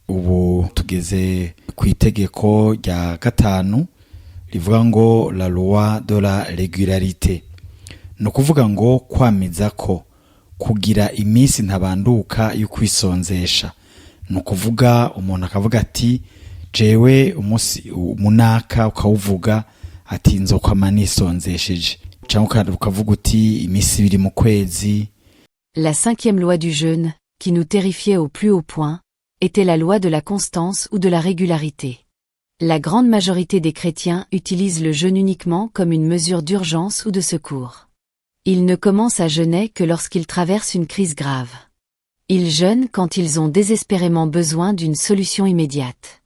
ubu tugeze ku itegeko rya gatanu rivuga ngo la loi de la régularité. No kuvuga ngo kwamiza ko kugira iminsi ntabanduka yo kwisonzesha. No kuvuga umuntu akavuga ati jewe umunsi umunaka ukawuvuga ati nzokwama nisonzesheje. Cyangwa ukavuga uti iminsi ibiri mu kwezi. La cinquième loi du jeûne, qui nous terrifiait au plus haut point, était la loi de la constance ou de la régularité. La grande majorité des chrétiens utilisent le jeûne uniquement comme une mesure d'urgence ou de secours. Ils ne commencent à jeûner que lorsqu'ils traversent une crise grave. Ils jeûnent quand ils ont désespérément besoin d'une solution immédiate.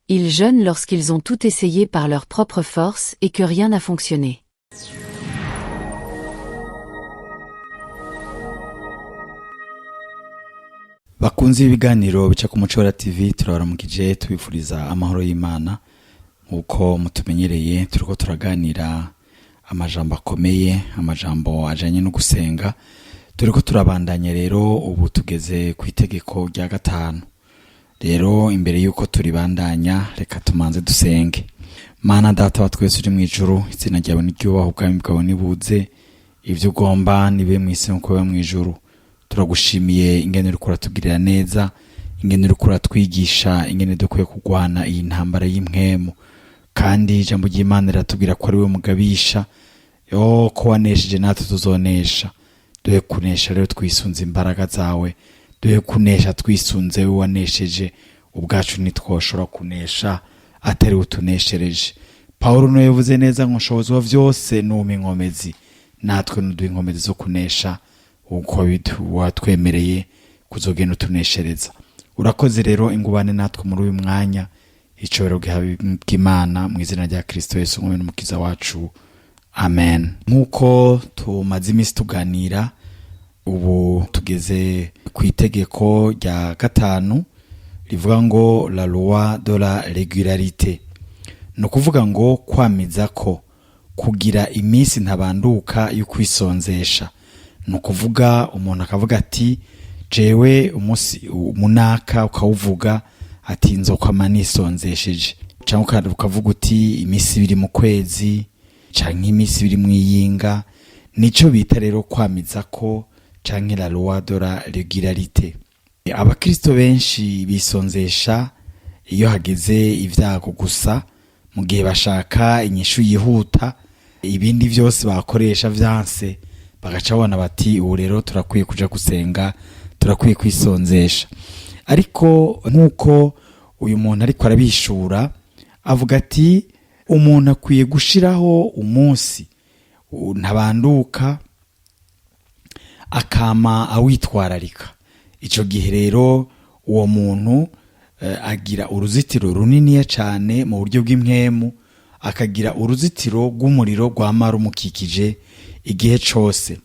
Ils jeûnent lorsqu'ils ont tout essayé par leur propre force et que rien n'a fonctionné. Bakunzi ibiganiro bica ku Mucora TV, turabaramukije tubifuriza amahoro y'Imana. Uko mutumenyereye turiko turaganira amajambo akomeye, amajambo ajanye no gusenga. Turiko turabandanya rero, ubu tugeze ku itegeko rya gatanu. Rero imbere yuko turibandanya, reka tumanze dusenge. Mana data wa twese uri mu ijuru, izina ryawe niryubahwe, ubwami bwawe nibuze, ivyo ugomba nibe mw'isi nkuko biba mu ijuru. Turagushimiye ingene uriko uratugirira neza, ingene uriko uratwigisha, ingene dukwiye kugwana iyi ntambara y'impwemu. Kandi ijambo ry'Imana riratubwira ko ari we mugabisha, ko wanesheje natwe tuzonesha. Duhe kunesha rero twisunze imbaraga zawe, duhe kunesha twisunze we wanesheje. Ubwacu ntitwoshobora kunesha atari utuneshereje. Paulo no yavuze neza ngo nshobozi wa vyose n'umpa inkomezi, natwe nuduha inkomezi zo kunesha uko watwemereye kuzogenda utuneshereza. Urakoze rero, ingubane natwe muri uyu mwanya. Icobero bw'Imana mu izina rya Kristo Yesu umwami n'umukiza wacu, amen. Nkuko tumaze imisi tuganira, ubu tugeze ku itegeko rya gatanu rivuga ngo la loi de la régularité. No kuvuga ngo kwamiza ko kugira iminsi ntabanduka yo kwisonzesha. No kuvuga umuntu akavuga ati jewe umunsi umunaka ukawuvuga ati nzokwama nisonzesheje. Cyangwa ukavuga uti iminsi ibiri mu kwezi canke iminsi ibiri mu iyinga. Nico bita rero kwamiza ko canke la loi de la régularité. Abakristo benshi bisonzesha iyo hageze ivyago gusa, mu gihe bashaka inyishu yihuta, ibindi vyose bakoresha vyanse, bagaca babona bati ubu rero turakwiye kuja gusenga, turakwiye kwisonzesha. Ariko nkuko uyu muntu ariko arabishura, avuga ati umuntu akwiye gushiraho umunsi ntabanduka akama awitwararika. Ico gihe rero uwo muntu agira uruzitiro runiniya cane mu buryo bw'impwemu, akagira uruzitiro rw'umuriro rwamara umukikije igihe cose.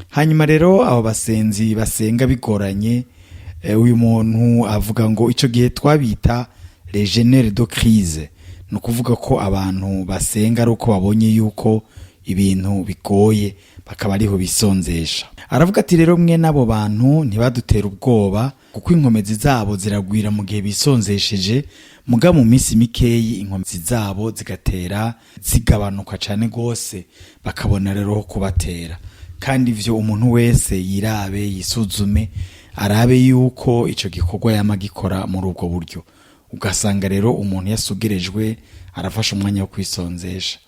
Hanyuma rero abo basenzi basenga bigoranye, uyu muntu avuga ngo ico gihe twabita les génères de crise. No kuvuga ko abantu basenga ari uko babonye yuko ibintu bigoye, bakaba ariho bisonzesha. Aravuga ati rero mwe nabo bantu ntibadutera ubwoba, kuko inkomezi zabo ziragwira mu gihe bisonzesheje, muga mu minsi mikeyi inkomezi zabo zigatera zigabanuka cane gose, bakabona rero kubatera. Kandi ivyo umuntu wese yirabe, yisuzume, arabe yuko ico gikorwa yama gikora muri ubwo buryo. Ugasanga rero umuntu yasugerejwe arafasha umwanya wo kwisonzesha,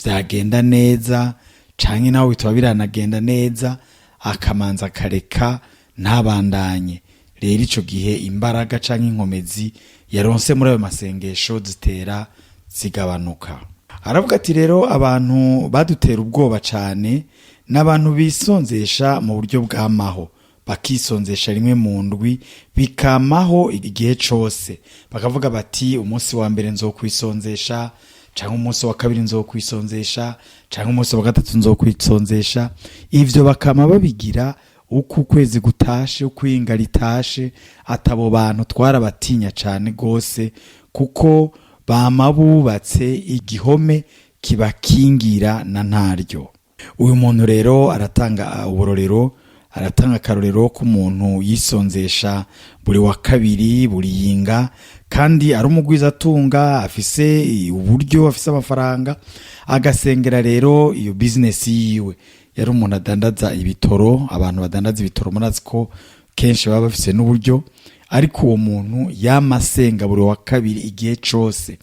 vyagenda neza canke nawe bitaba biranagenda neza, akamanza akareka ntabandanye. Rero ico gihe imbaraga canke inkomezi yaronse muri ayo masengesho zitera zigabanuka. Aravuga ati rero abantu badutera ubwoba cane n'abantu bisonzesha mu buryo bw'amaho, bakisonzesha rimwe mu ndwi, bikamaho igihe cose. Bakavuga bati umunsi wa mbere nzokwisonzesha, canke umunsi wa kabiri nzokwisonzesha, canke umunsi wa gatatu nzokwisonzesha. Ivyo bakama babigira uko ukwezi gutashe, uko inga ritashe. Atabo bantu twarabatinya cane gose, kuko bama bubatse igihome kibakingira na ntaryo. Uyu muntu rero aratanga uburorero, aratanga akarorero k'umuntu yisonzesha buri wa kabiri buri yinga kandi ari umugwiza atunga afise uburyo afise amafaranga agasengera rero iyo business yiwe. Yari umuntu adandaza ibitoro, abantu badandaza ibitoro murazi ko kenshi baba bafise n'uburyo, ariko uwo muntu yamasenga buri wa kabiri igihe cose.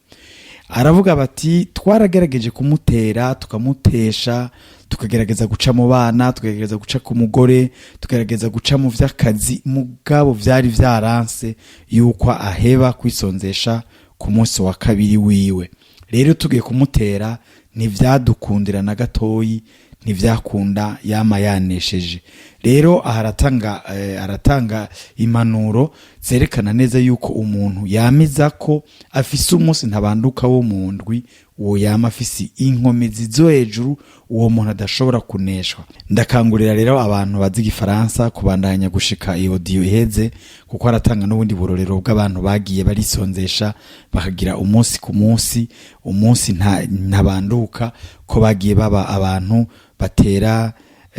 Aravuga bati twaragerageje kumutera tukamutesha, tukagerageza guca mu bana, tukagerageza guca ku mugore, tukagerageza guca mu vy'akazi, mugabo vyari vyaranse yuko aheba kwisonzesha ku munsi wa kabiri wiwe. Rero tugiye kumutera ntivyadukundira na gatoyi, ntivyakunda, yama yanesheje. Rero aratanga impanuro zerekana neza yuko umuntu yamiza ko afise umunsi ntabanduka wo mu ndwi, uwo yama afise inkomezi zo hejuru, uwo muntu adashobora kuneshwa. Ndakangurira rero abantu bazi igifaransa kubandanya gushika iyo audio iheze, kuko aratanga n'ubundi burorero bw'abantu bagiye barisonzesha bakagira umunsi ku munsi, umunsi ntabanduka, ko bagiye baba abantu batera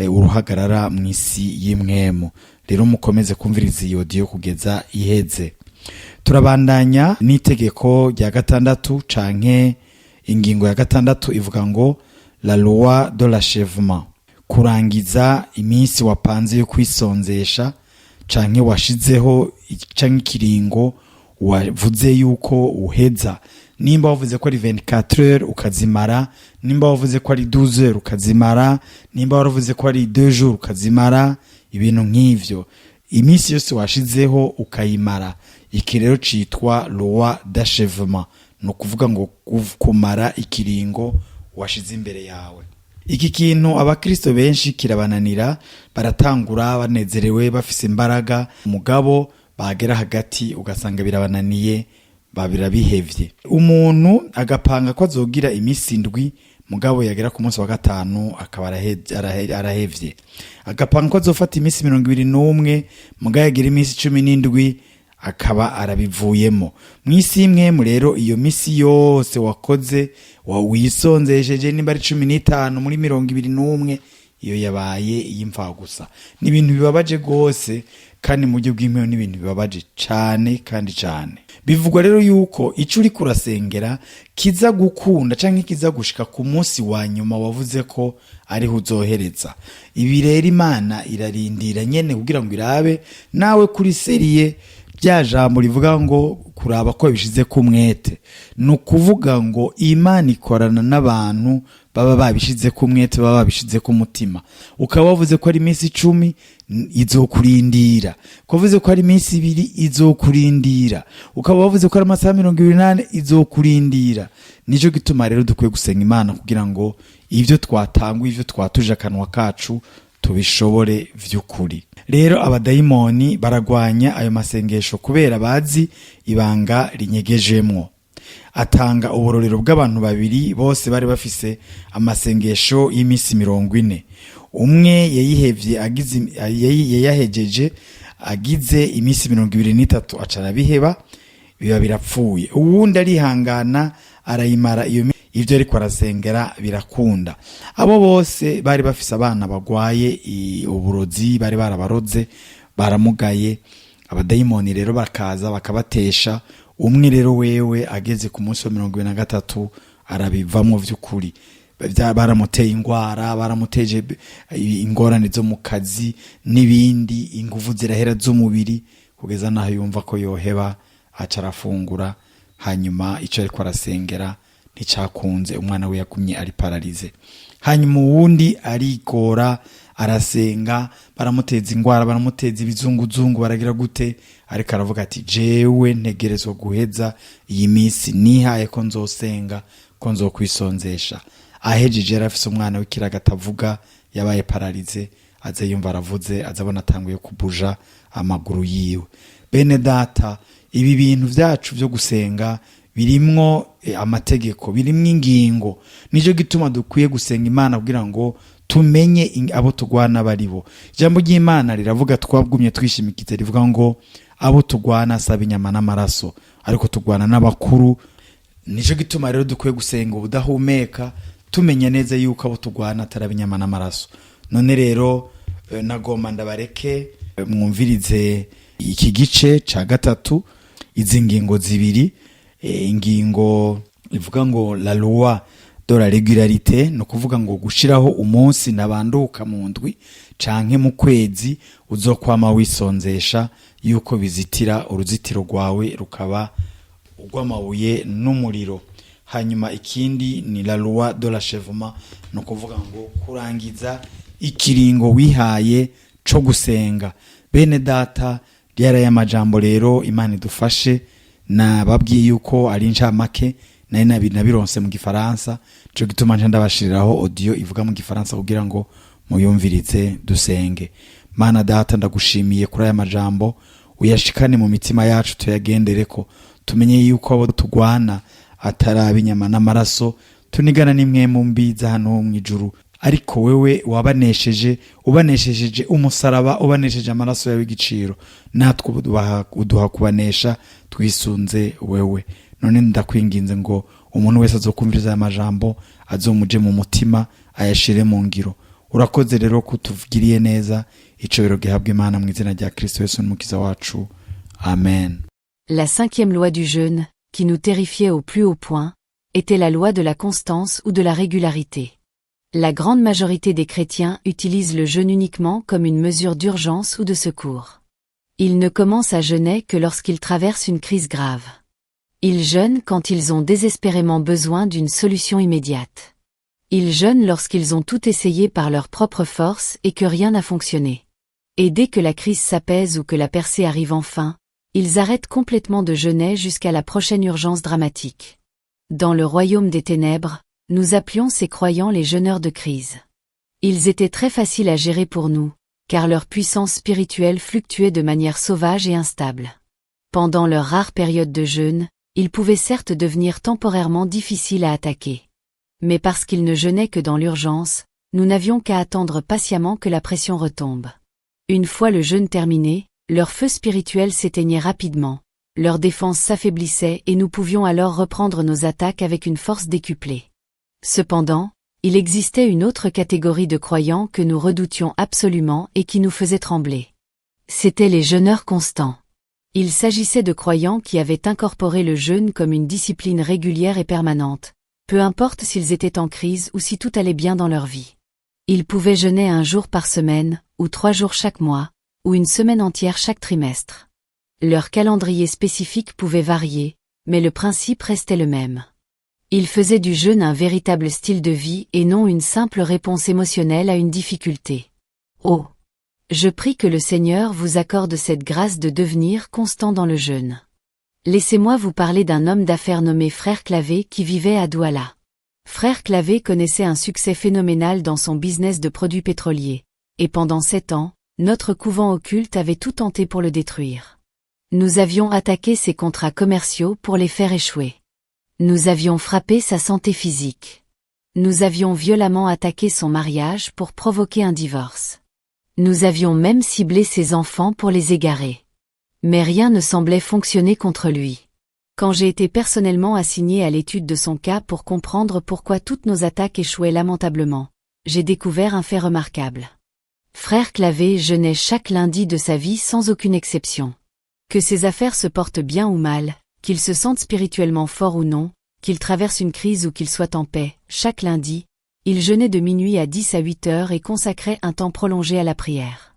uruhagarara mw'isi y'imwemu. Rero mukomeze kumviriza iyo audio kugeza iheze. Turabandanya n'itegeko rya 6 canke ingingo ya 6 ivuga ngo la loi de l'achèvement, kurangiza iminsi wapanze yo kwisonzesha canke washizeho canke ikiringo wavuze yuko uheza. Nimba wavuze ko ari 24 heures ukazimara, nimba wavuze ko ari 12 heures ukazimara, nimba wavuze ko ari 2 jours ukazimara, ibintu nk'ivyo iminsi yose washizeho ukayimara, iki rero citwa loi d'achèvement, no kuvuga ngo kumara ikiringo washize imbere yawe. Iki kintu abakristo benshi kirabananira, baratangura banezerewe bafise imbaraga, mugabo bagera hagati ugasanga birabananiye, babira bihevye. Umuntu agapanga ko azogira iminsi indwi, mugabo yagera ku munsi wa 5 akaba arahevye. Agapanga ko azofata iminsi 21, mugabo yagira iminsi 17 akaba arabivuyemo. Mwisi imwe mu rero iyo misi yose wakoze wisonzesheje, nimba ari 15 muri 21, iyo yabaye iyimva gusa. Ni ibintu bibabaje gose, kandi mu buryo bw'impeho ni ibintu bibabaje cane kandi cane. Bivugwa rero yuko ico uri kurasengera kiza gukunda canke kiza gushika ku munsi wa nyuma wavuze ko ariho uzohereza. Ibi rero Imana irarindira nyene kugira ngo irabe nawe kuri seriye bya jambo rivuga ngo kuraba ko bishize ku mwete. No kuvuga ngo Imana ikorana n'abantu baba babishize ku mwete, baba babishize ku mutima. Ukaba wavuze ko ari iminsi 10 izokurindira, kuvuze ko ari iminsi 2 izokurindira, ukaba wavuze ko ari amasaha 28 izokurindira. Nico gituma rero dukwiye gusenga Imana kugira ngo ivyo twatangwa, ivyo twatuje akanwa kacu tubishobore vy'ukuri. Rero abadayimoni baragwanya ayo masengesho kubera bazi ibanga rinyegejemwo. Atanga uburorero bw'abantu babiri bose bari bafise amasengesho y'imisi 40. Umwe yayihevye yayahejeje agize imisi 23 acara biheba, biba birapfuye. Uwundi arihangana arayimara iyo ivyo ariko arasengera birakunda. Abo bose bari bafise abana bagwaye uburozi, bari barabaroze baramugaye. Abadayimoni rero bakaza bakabatesha. Umwe rero wewe ageze ku munsi wa 23 arabivamo vy'ukuri. Baramuteye ingwara, baramuteje ingorane zo mu kazi n'ibindi, inguvu zirahera z'umubiri, kugeza naho yumva ko yoheba acarafungura. Hanyuma ico ariko arasengera nticakunze, umwana we yakumye ari paralize. Hanyuma uwundi arikora arasenga, baramuteza ingwara, baramuteza ibizunguzungu, baragira gute, ariko aravuga ati jewe ntegerezwa guheza iyi misi nihaye ko nzosenga, ko nzokwisonzesha. Ahejeje yarafise umwana w'ikiraga atavuga, yabaye paralize, aza yumva aravuze, azabona atanguye kubuja amaguru yiwe. Bene data, ibi bintu vyacu vyo gusenga birimwo amategeko, birimwo ingingo. Nico gituma dukwiye gusenga Imana kugira ngo tumenye abo tugwana baribo. Ijambo ry'Imana riravuga, twabwumye twishimikize, rivuga ngo abo tugwana saba inyama n'amaraso, ariko tugwana n'abakuru. Nico gituma rero dukwiye gusenga ubudahumeka, tumenya neza yuko abo tugwana atari inyama n'amaraso. None rero nagomba ndabareke mwumvirize iki gice ca gatatu, izi ngingo zibiri. Ingingo ivuga ngo la loi de la régularité, no kuvuga ngo gushiraho umunsi nabanduka mu ndwi canke mu kwezi uzokwama wisonzesha yuko bizitira uruzitiro rwawe rukaba urw'amabuye n'umuriro. Hanyuma ikindi ni la loi de l'achèvement, no kuvuga ngo kurangiza ikiringo wihaye co gusenga. Bene data, ryara y'amajambo rero Imana idufashe, na babwiye yuko ari incamake nari nabironse mu gifaransa, cyo gituma nje ndabashiriraho audio ivuga mu gifaransa kugira ngo muyumvirize dusenge. Mana data, ndagushimiye kuri aya majambo, uyashikane mu mitima yacu tuyagendereko, tumenye yuko abo tugwana atari inyama n'amaraso, tunigana nimwe mu mbiza hano mu ijuru, ariko wewe wabanesheje, ubanesheje umusaraba, ubanesheje amaraso yawe y'igiciro, natwe uduha kubanesha twisunze wewe. None ndakwinginze ngo umuntu wese azokumviriza aya majambo azomuje mu mutima, ayashire mu ngiro. Urakoze rero kutuvugiriye neza, icobero gihabwe Imana mu izina rya Kristo Yesu n'umukiza wacu, amen. La 5e loi du jeûne, qui nous terrifiait au plus haut point, était la loi de la constance ou de la régularité. La grande majorité des chrétiens utilisent le jeûne uniquement comme une mesure d'urgence ou de secours. Ils ne commencent à jeûner que lorsqu'ils traversent une crise grave. Ils jeûnent quand ils ont désespérément besoin d'une solution immédiate. Ils jeûnent lorsqu'ils ont tout essayé par leur propre force et que rien n'a fonctionné. Et dès que la crise s'apaise ou que la percée arrive enfin, ils arrêtent complètement de jeûner jusqu'à la prochaine urgence dramatique. Dans le royaume des ténèbres, nous appelions ces croyants les jeûneurs de crise. Ils étaient très faciles à gérer pour nous, car leur puissance spirituelle fluctuait de manière sauvage et instable. Pendant leur rare période de jeûne, ils pouvaient certes devenir temporairement difficiles à attaquer. Mais parce qu'ils ne jeûnaient que dans l'urgence, nous n'avions qu'à attendre patiemment que la pression retombe. Une fois le jeûne terminé, leur feu spirituel s'éteignait rapidement, leur défense s'affaiblissait et nous pouvions alors reprendre nos attaques avec une force décuplée. Cependant, il existait une autre catégorie de croyants que nous redoutions absolument et qui nous faisait trembler. C'étaient les jeûneurs constants. Il s'agissait de croyants qui avaient incorporé le jeûne comme une discipline régulière et permanente, peu importe s'ils étaient en crise ou si tout allait bien dans leur vie. Ils pouvaient jeûner 1 jour par semaine, ou 3 jours chaque mois, ou une semaine entière chaque trimestre. Leur calendrier spécifique pouvait varier, mais le principe restait le même. Ils faisaient du jeûne un véritable style de vie et non une simple réponse émotionnelle à une difficulté. Oh! Je prie que le Seigneur vous accorde cette grâce de devenir constant dans le jeûne. Laissez-moi vous parler d'un homme d'affaires nommé Frère Clavé qui vivait à Douala. Frère Clavé connaissait un succès phénoménal dans son business de produits pétroliers, et pendant 7 ans, notre couvent occulte avait tout tenté pour le détruire. Nous avions attaqué ses contrats commerciaux pour les faire échouer. Nous avions frappé sa santé physique. Nous avions violemment attaqué son mariage pour provoquer un divorce. Nous avions même ciblé ses enfants pour les égarer. Mais rien ne semblait fonctionner contre lui. Quand j'ai été personnellement assigné à l'étude de son cas pour comprendre pourquoi toutes nos attaques échouaient lamentablement, j'ai découvert un fait remarquable. Frère Clavé jeûnait chaque lundi de sa vie sans aucune exception. Que ses affaires se portent bien ou mal, qu'il se sente spirituellement fort ou non, qu'il traverse une crise ou qu'il soit en paix, chaque lundi, il jeûnait de minuit à 10 à 8 heures et consacrait un temps prolongé à la prière.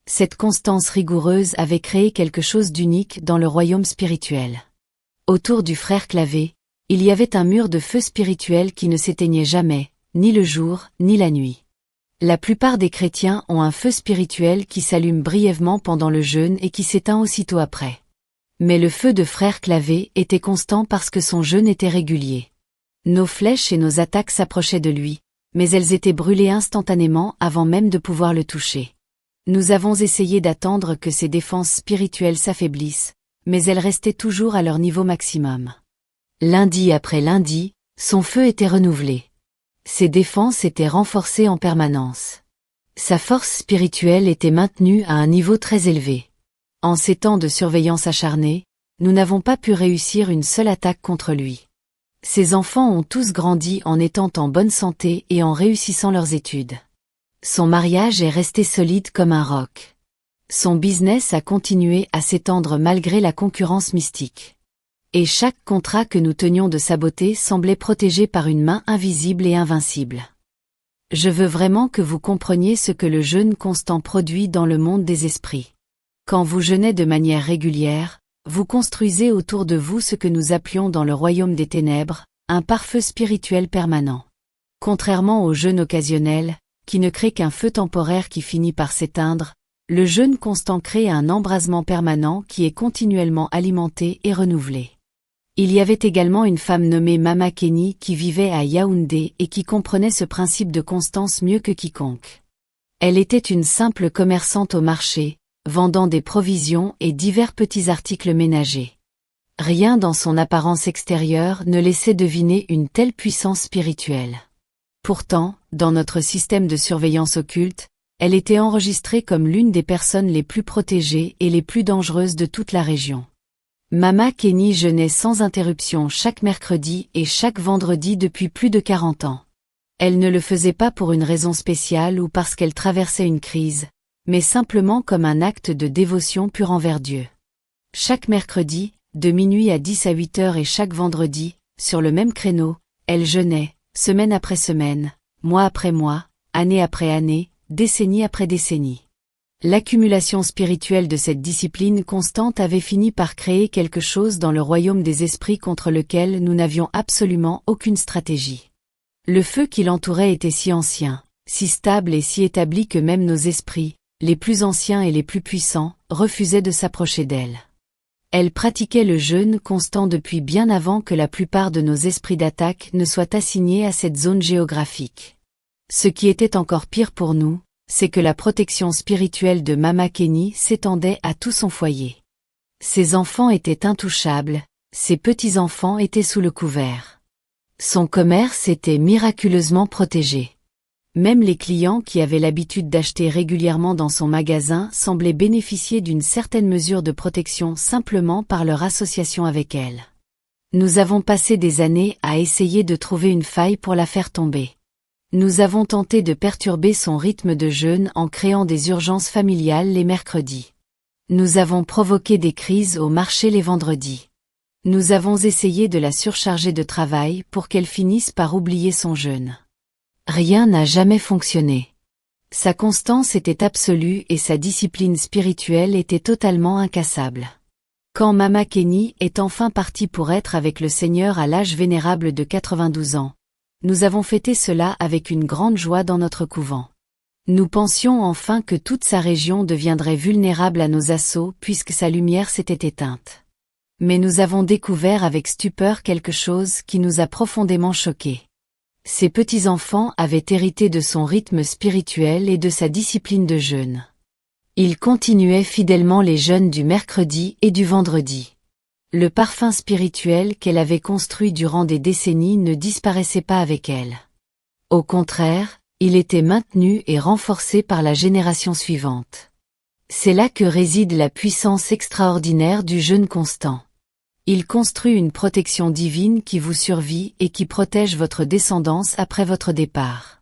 Cette constance rigoureuse avait créé quelque chose d'unique dans le royaume spirituel. Autour du frère Clavé, il y avait un mur de feu spirituel qui ne s'éteignait jamais, ni le jour, ni la nuit. La plupart des chrétiens ont un feu spirituel qui s'allume brièvement pendant le jeûne et qui s'éteint aussitôt après. Mais le feu de frère Clavé était constant parce que son jeûne était régulier. Nos flèches et nos attaques s'approchaient de lui, mais elles étaient brûlées instantanément avant même de pouvoir le toucher. Nous avons essayé d'attendre que ses défenses spirituelles s'affaiblissent, mais elles restaient toujours à leur niveau maximum. Lundi après lundi, son feu était renouvelé. Ses défenses étaient renforcées en permanence. Sa force spirituelle était maintenue à un niveau très élevé. En ces temps de surveillance acharnée, nous n'avons pas pu réussir une seule attaque contre lui. Ses enfants ont tous grandi en étant en bonne santé et en réussissant leurs études. Son mariage est resté solide comme un roc. Son business a continué à s'étendre malgré la concurrence mystique. Et chaque contrat que nous tenions de saboter semblait protégé par une main invisible et invincible. Je veux vraiment que vous compreniez ce que le jeûne constant produit dans le monde des esprits. Quand vous jeûnez de manière régulière, vous construisez autour de vous ce que nous appelions dans le royaume des ténèbres, un pare-feu spirituel permanent. Contrairement au jeûne occasionnel, qui ne crée qu'un feu temporaire qui finit par s'éteindre, le jeûne constant crée un embrasement permanent qui est continuellement alimenté et renouvelé. Il y avait également une femme nommée Mama Kenny qui vivait à Yaoundé et qui comprenait ce principe de constance mieux que quiconque. Elle était une simple commerçante au marché, vendant des provisions et divers petits articles ménagers. Rien dans son apparence extérieure ne laissait deviner une telle puissance spirituelle. Pourtant, dans notre système de surveillance occulte, elle était enregistrée comme l'une des personnes les plus protégées et les plus dangereuses de toute la région. Mama Kenny jeûnait sans interruption chaque mercredi et chaque vendredi depuis plus de 40 ans. Elle ne le faisait pas pour une raison spéciale ou parce qu'elle traversait une crise, mais simplement comme un acte de dévotion pure envers Dieu. Chaque mercredi, de minuit à 10 à 8 heures et chaque vendredi, sur le même créneau, elle jeûnait, semaine après semaine, mois après mois, année après année, décennie après décennie. L'accumulation spirituelle de cette discipline constante avait fini par créer quelque chose dans le royaume des esprits contre lequel nous n'avions absolument aucune stratégie. Le feu qui l'entourait était si ancien, si stable et si établi que même nos esprits, les plus anciens et les plus puissants, refusaient de s'approcher d'elle. Elle pratiquait le jeûne constant depuis bien avant que la plupart de nos esprits d'attaque ne soient assignés à cette zone géographique. Ce qui était encore pire pour nous, c'est que la protection spirituelle de Mama Kenny s'étendait à tout son foyer. Ses enfants étaient intouchables, ses petits-enfants étaient sous le couvert. Son commerce était miraculeusement protégé. Même les clients qui avaient l'habitude d'acheter régulièrement dans son magasin semblaient bénéficier d'une certaine mesure de protection simplement par leur association avec elle. Nous avons passé des années à essayer de trouver une faille pour la faire tomber. Nous avons tenté de perturber son rythme de jeûne en créant des urgences familiales les mercredis. Nous avons provoqué des crises au marché les vendredis. Nous avons essayé de la surcharger de travail pour qu'elle finisse par oublier son jeûne. Rien n'a jamais fonctionné. Sa constance était absolue et sa discipline spirituelle était totalement incassable. Quand Mama Kenny est enfin partie pour être avec le Seigneur à l'âge vénérable de 92 ans, nous avons fêté cela avec une grande joie dans notre couvent. Nous pensions enfin que toute sa région deviendrait vulnérable à nos assauts puisque sa lumière s'était éteinte. Mais nous avons découvert avec stupeur quelque chose qui nous a profondément choqués. Ses petits-enfants avaient hérité de son rythme spirituel et de sa discipline de jeûne. Ils continuaient fidèlement les jeûnes du mercredi et du vendredi. Le parfum spirituel qu'elle avait construit durant des décennies ne disparaissait pas avec elle. Au contraire, il était maintenu et renforcé par la génération suivante. C'est là que réside la puissance extraordinaire du jeûne constant. Il construit une protection divine qui vous survit et qui protège votre descendance après votre départ.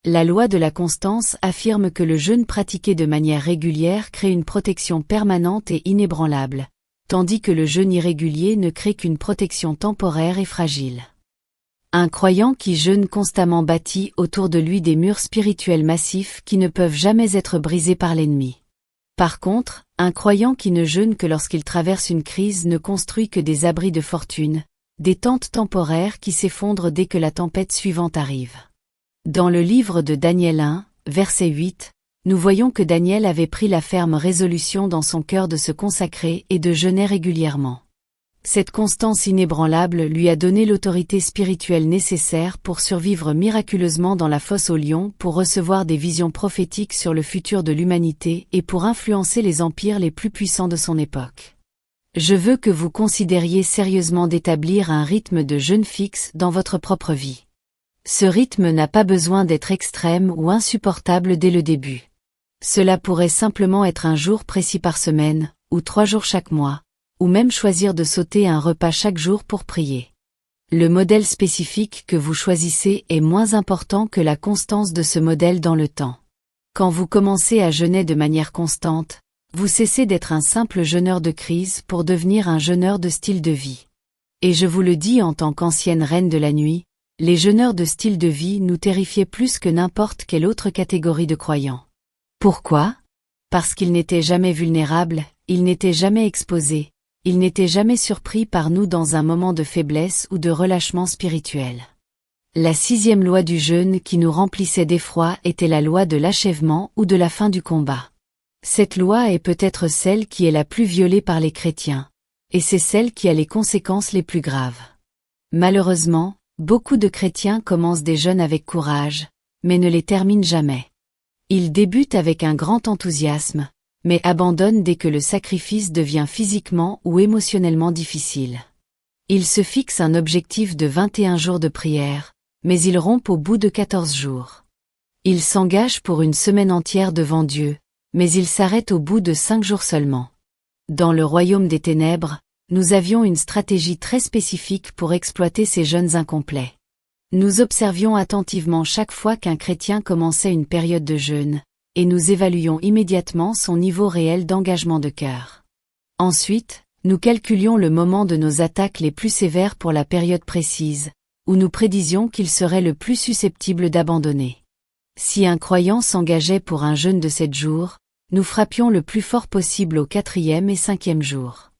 La loi de la constance affirme que le jeûne pratiqué de manière régulière crée une protection permanente et inébranlable, tandis que le jeûne irrégulier ne crée qu'une protection temporaire et fragile. Un croyant qui jeûne constamment bâtit autour de lui des murs spirituels massifs qui ne peuvent jamais être brisés par l'ennemi. Par contre, un croyant qui ne jeûne que lorsqu'il traverse une crise ne construit que des abris de fortune, des tentes temporaires qui s'effondrent dès que la tempête suivante arrive. Dans le livre de Daniel 1, verset 8, nous voyons que Daniel avait pris la ferme résolution dans son cœur de se consacrer et de jeûner régulièrement. Cette constance inébranlable lui a donné l'autorité spirituelle nécessaire pour survivre miraculeusement dans la fosse aux lions, pour recevoir des visions prophétiques sur le futur de l'humanité et pour influencer les empires les plus puissants de son époque. Je veux que vous considériez sérieusement d'établir un rythme de jeûne fixe dans votre propre vie. Ce rythme n'a pas besoin d'être extrême ou insupportable dès le début. Cela pourrait simplement être un jour précis par semaine, ou 3 jours chaque mois, ou même choisir de sauter un repas chaque jour pour prier. Le modèle spécifique que vous choisissez est moins important que la constance de ce modèle dans le temps. Quand vous commencez à jeûner de manière constante, vous cessez d'être un simple jeûneur de crise pour devenir un jeûneur de style de vie. Et je vous le dis en tant qu'ancienne reine de la nuit, les jeûneurs de style de vie nous terrifiaient plus que n'importe quelle autre catégorie de croyants. Pourquoi ? Parce qu'ils n'étaient jamais vulnérables, ils n'étaient jamais exposés, ils n'étaient jamais surpris par nous dans un moment de faiblesse ou de relâchement spirituel. La 6e loi du jeûne qui nous remplissait d'effroi était la loi de l'achèvement ou de la fin du combat. Cette loi est peut-être celle qui est la plus violée par les chrétiens, et c'est celle qui a les conséquences les plus graves. Malheureusement, beaucoup de chrétiens commencent des jeûnes avec courage, mais ne les terminent jamais. Ils débutent avec un grand enthousiasme, mais abandonnent dès que le sacrifice devient physiquement ou émotionnellement difficile. Ils se fixent un objectif de 21 jours de prière, mais ils rompent au bout de 14 jours. Ils s'engagent pour une semaine entière devant Dieu, mais ils s'arrêtent au bout de 5 jours seulement. Dans le royaume des ténèbres, nous avions une stratégie très spécifique pour exploiter ces jeûnes incomplets. Nous observions attentivement chaque fois qu'un chrétien commençait une période de jeûne, et nous évaluions immédiatement son niveau réel d'engagement de cœur. Ensuite, nous calculions le moment de nos attaques les plus sévères pour la période précise, où nous prédisions qu'il serait le plus susceptible d'abandonner. Si un croyant s'engageait pour un jeûne de 7 jours, nous frappions le plus fort possible au 4e et 5e jour.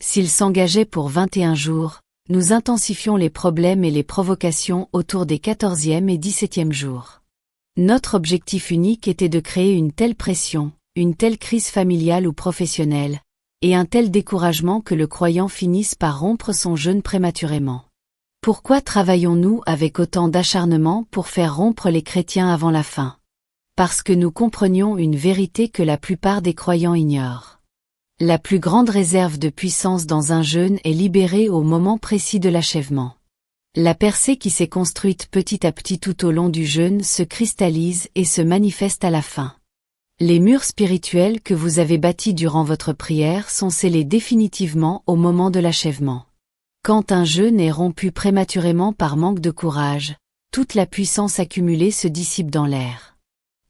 S'il s'engageait pour 21 jours, nous intensifions les problèmes et les provocations autour des 14e et 17e jours. Notre objectif unique était de créer une telle pression, une telle crise familiale ou professionnelle, et un tel découragement que le croyant finisse par rompre son jeûne prématurément. Pourquoi travaillons-nous avec autant d'acharnement pour faire rompre les chrétiens avant la fin ? Parce que nous comprenions une vérité que la plupart des croyants ignorent. La plus grande réserve de puissance dans un jeûne est libérée au moment précis de l'achèvement. La percée qui s'est construite petit à petit tout au long du jeûne se cristallise et se manifeste à la fin. Les murs spirituels que vous avez bâtis durant votre prière sont scellés définitivement au moment de l'achèvement. Quand un jeûne est rompu prématurément par manque de courage, toute la puissance accumulée se dissipe dans l'air.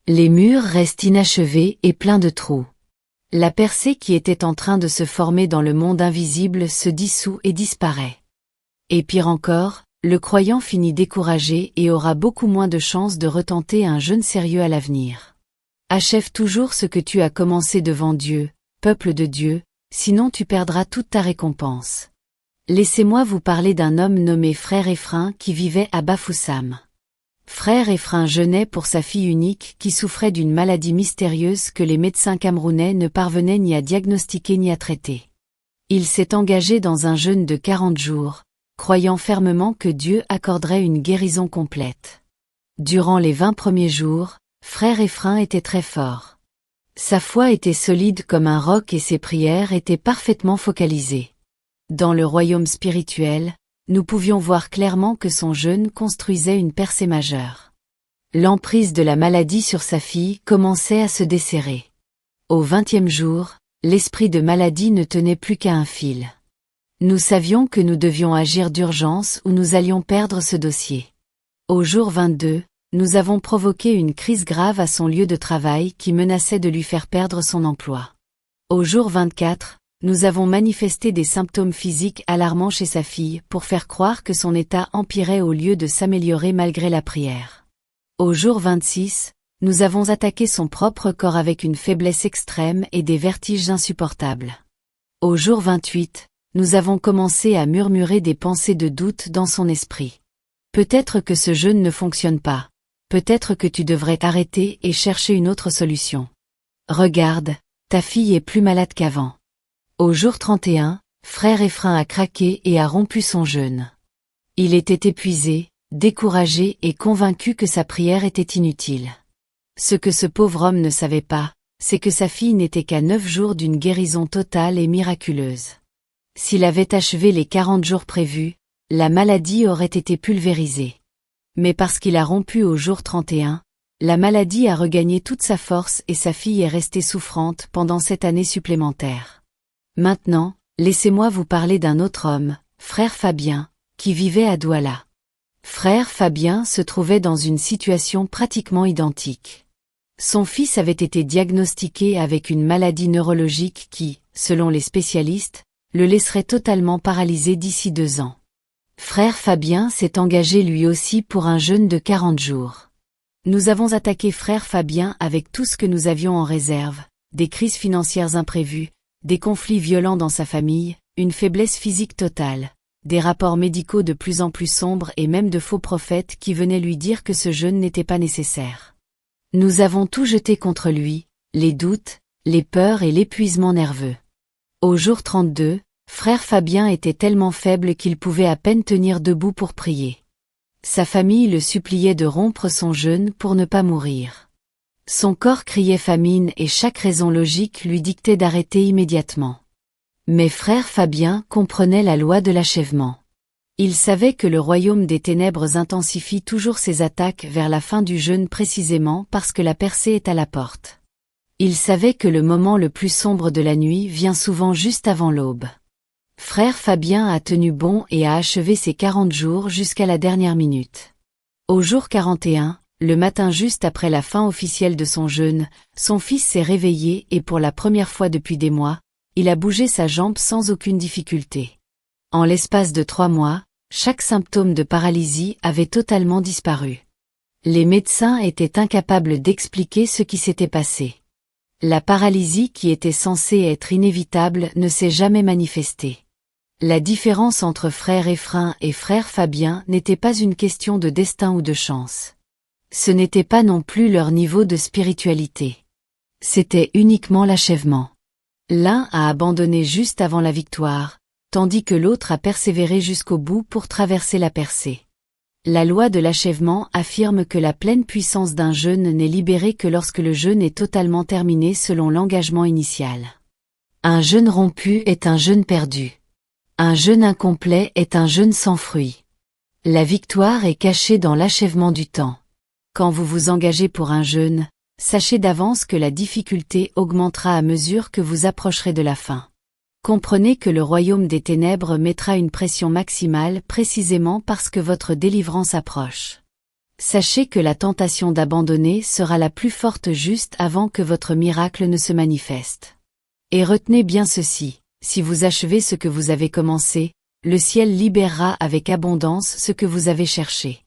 Les murs restent inachevés et pleins de trous. La percée qui était en train de se former dans le monde invisible se dissout et disparaît. Et pire encore, le croyant finit découragé et aura beaucoup moins de chances de retenter un jeûne sérieux à l'avenir. Achève toujours ce que tu as commencé devant Dieu, peuple de Dieu, sinon tu perdras toute ta récompense. Laissez-moi vous parler d'un homme nommé Frère Ephraim qui vivait à Bafoussam. Frère Ephraim jeûnait pour sa fille unique qui souffrait d'une maladie mystérieuse que les médecins camerounais ne parvenaient ni à diagnostiquer ni à traiter. Il s'est engagé dans un jeûne de 40 jours, croyant fermement que Dieu accorderait une guérison complète. Durant les 20 premiers jours, Frère Ephraim était très fort. Sa foi était solide comme un roc et ses prières étaient parfaitement focalisées. Dans le royaume spirituel, nous pouvions voir clairement que son jeûne construisait une percée majeure. L'emprise de la maladie sur sa fille commençait à se desserrer. Au 20e jour, l'esprit de maladie ne tenait plus qu'à un fil. Nous savions que nous devions agir d'urgence ou nous allions perdre ce dossier. Au jour 22, nous avons provoqué une crise grave à son lieu de travail qui menaçait de lui faire perdre son emploi. Au jour 24, nous avons manifesté des symptômes physiques alarmants chez sa fille pour faire croire que son état empirait au lieu de s'améliorer malgré la prière. Au jour 26, nous avons attaqué son propre corps avec une faiblesse extrême et des vertiges insupportables. Au jour 28, nous avons commencé à murmurer des pensées de doute dans son esprit. Peut-être que ce jeûne ne fonctionne pas. Peut-être que tu devrais arrêter et chercher une autre solution. Regarde, ta fille est plus malade qu'avant. Au jour 31, Frère Ephraim a craqué et a rompu son jeûne. Il était épuisé, découragé et convaincu que sa prière était inutile. Ce que ce pauvre homme ne savait pas, c'est que sa fille n'était qu'à 9 jours d'une guérison totale et miraculeuse. S'il avait achevé les 40 jours prévus, la maladie aurait été pulvérisée. Mais parce qu'il a rompu au jour 31, la maladie a regagné toute sa force et sa fille est restée souffrante pendant cette année supplémentaire. Maintenant, laissez-moi vous parler d'un autre homme, Frère Fabien, qui vivait à Douala. Frère Fabien se trouvait dans une situation pratiquement identique. Son fils avait été diagnostiqué avec une maladie neurologique qui, selon les spécialistes, le laisserait totalement paralysé d'ici 2 ans. Frère Fabien s'est engagé lui aussi pour un jeûne de 40 jours. Nous avons attaqué frère Fabien avec tout ce que nous avions en réserve, des crises financières imprévues, des conflits violents dans sa famille, une faiblesse physique totale, des rapports médicaux de plus en plus sombres et même de faux prophètes qui venaient lui dire que ce jeûne n'était pas nécessaire. Nous avons tout jeté contre lui, les doutes, les peurs et l'épuisement nerveux. Au jour 32, frère Fabien était tellement faible qu'il pouvait à peine tenir debout pour prier. Sa famille le suppliait de rompre son jeûne pour ne pas mourir. Son corps criait famine et chaque raison logique lui dictait d'arrêter immédiatement. Mais frère Fabien comprenait la loi de l'achèvement. Il savait que le royaume des ténèbres intensifie toujours ses attaques vers la fin du jeûne précisément parce que la percée est à la porte. Il savait que le moment le plus sombre de la nuit vient souvent juste avant l'aube. Frère Fabien a tenu bon et a achevé ses 40 jours jusqu'à la dernière minute. Au jour 41, le matin juste après la fin officielle de son jeûne, son fils s'est réveillé et pour la première fois depuis des mois, il a bougé sa jambe sans aucune difficulté. En l'espace de 3 mois, chaque symptôme de paralysie avait totalement disparu. Les médecins étaient incapables d'expliquer ce qui s'était passé. La paralysie qui était censée être inévitable ne s'est jamais manifestée. La différence entre frère Ephraim et frère Fabien n'était pas une question de destin ou de chance. Ce n'était pas non plus leur niveau de spiritualité. C'était uniquement l'achèvement. L'un a abandonné juste avant la victoire, tandis que l'autre a persévéré jusqu'au bout pour traverser la percée. La loi de l'achèvement affirme que la pleine puissance d'un jeûne n'est libérée que lorsque le jeûne est totalement terminé selon l'engagement initial. Un jeûne rompu est un jeûne perdu. Un jeûne incomplet est un jeûne sans fruit. La victoire est cachée dans l'achèvement du temps. Quand vous vous engagez pour un jeûne, sachez d'avance que la difficulté augmentera à mesure que vous approcherez de la fin. Comprenez que le royaume des ténèbres mettra une pression maximale précisément parce que votre délivrance approche. Sachez que la tentation d'abandonner sera la plus forte juste avant que votre miracle ne se manifeste. Et retenez bien ceci, si vous achevez ce que vous avez commencé, le ciel libérera avec abondance ce que vous avez cherché.